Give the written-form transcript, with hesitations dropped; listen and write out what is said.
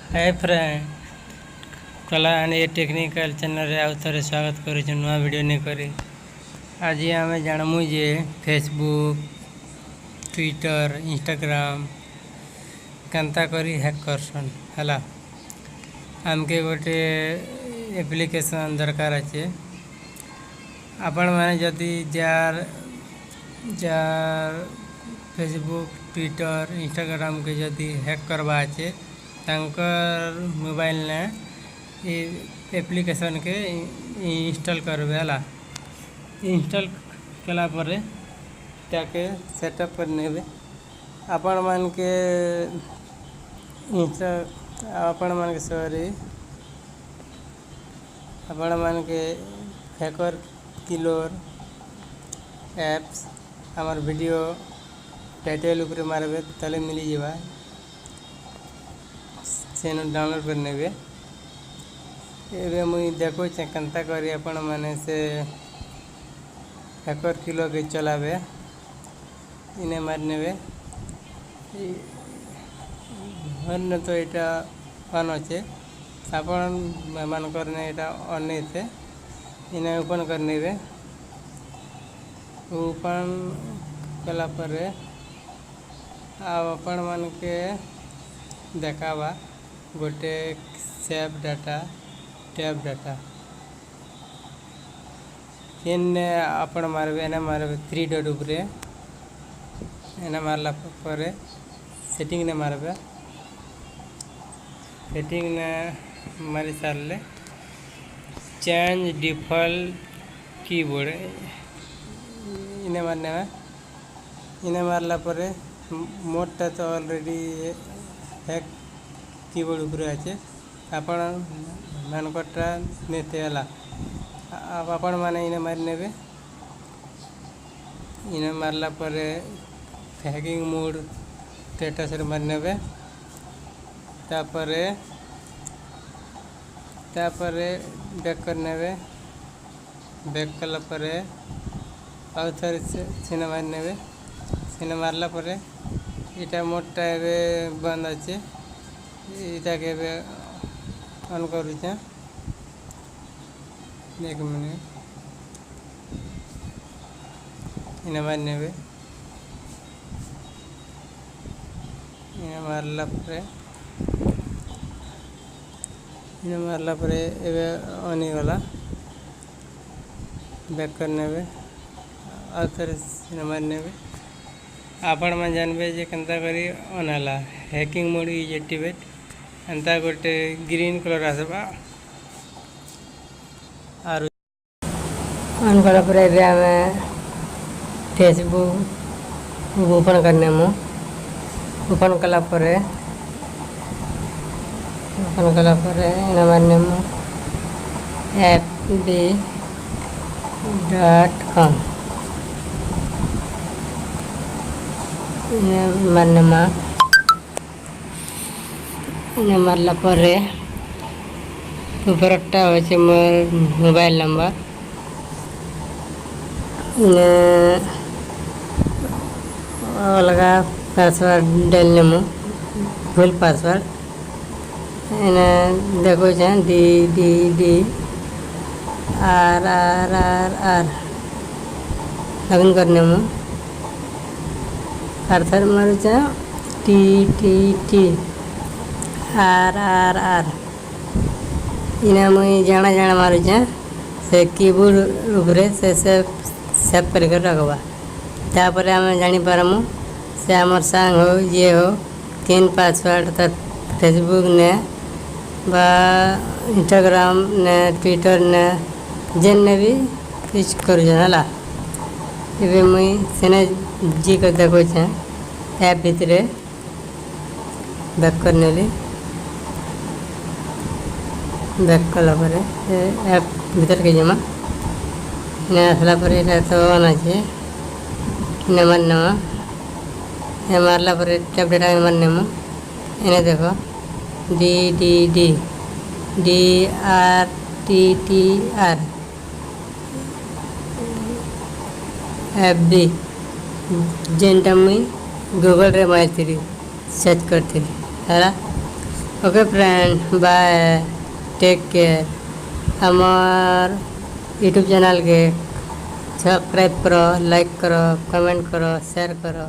Hi friend कला ए technical channel आउ थे स्वागत कर नुआ वीडियो नहीं करी आज आम जानमु जे फेसबुक ट्विटर इंस्टाग्राम केनता करी हैक करसन है आमके गोटे एप्लिकेशन दरकार अच्छे आपण मैंने जदि jar jar Facebook Twitter Instagram के जदि हैक करवा अच्छे तांकर मोबाइल ने एप्लिकेशन के इंस्टॉल करबे हला इंस्टॉल कला परे ताके सेटअप करनेबे आपण मान के आपण मान के सॉरी आपण मान के हैकर किलर एप्स हमार वीडियो टाइटल ऊपर मारबे तले मिली जावा से डाउनलोड करने एवं मुई देखो केनता करी आपण माने से हैकर किलो के चलावे इन्हें मारने अन्य तो यहाँ ऑन अच्छे आपण मान करने यहाँ ऑन नहीं थे इन्हें ओपन करने ओपन कला परे आपण मान के देखावा गोटे save data tab data in आपण मारबे एना मारबे 3 डॉट उपरे एना मारला परे सेटिंग ने मारबे सेटिंग ने मारी सारले चेंज डिफॉल्ट कीबोर्ड इन्हें मारने में इन्हें मारला परे मोटा तो ऑलरेडी हैक कीबोर्ड ऊपर अच्छे आपण मानकटा नेते हला आपण माने इने मारि नेबे इने मारला परे हैकिंग मोड स्टेटस रे मारि नेबे तापरे बैक कर नेबे बैक कला परे आउ थरे सिने मारि नेबे सिने मारला परे इटा मोटा एबे बंद अच्छे इटा के ऑन करूँ एक मिनट इन्हें मारने इन्हें मारला परे एबे ऑन ही गला बैक करने और थोड़े इन्हें मारने आपण में जानबे जे केनता करी ऑन हला हैकिंग मोड इज एक्टिवेट एंता गोटे ग्रीन कलर आसबा आर ऑन कला पर आम फेसबुक ओपन करने मु ओपन कला पर मारने मु fb.com मारने मारला परे ऊपरटा होचे मोर मोबाइल नंबर अलग पासवर्ड डालने मु फुल पासवर्ड देखो D D D R R R R लगन करने मु आर्थर मारू T T T R R R इन्हें मुई जाना जाना मारू से कीबोर्ड ऊपर से सेव कर रखवा तापर आम जानीपारमु से आमर सांग हो ये हो किन पासवर्ड तो फेसबुक ने बा इंस्टाग्राम ने ट्विटर ने जेन ने भी कुछ करूला ये मुई सेने जी कर देखो ऐप भितर बैक करने बैक कला ऐप भीतर के जमा इन्हें आसला तो ऑन अच्छे इन्हें मारने ये मारला टैब डाटा मारने इन्हें देखो D D D D R T T R F D जेनटा मुई गूगल रे मारी सर्च करती है okay friend, bye, take care. हमार यूट्यूब चैनल के सब्सक्राइब करो, लाइक करो, कमेंट करो, शेयर करो।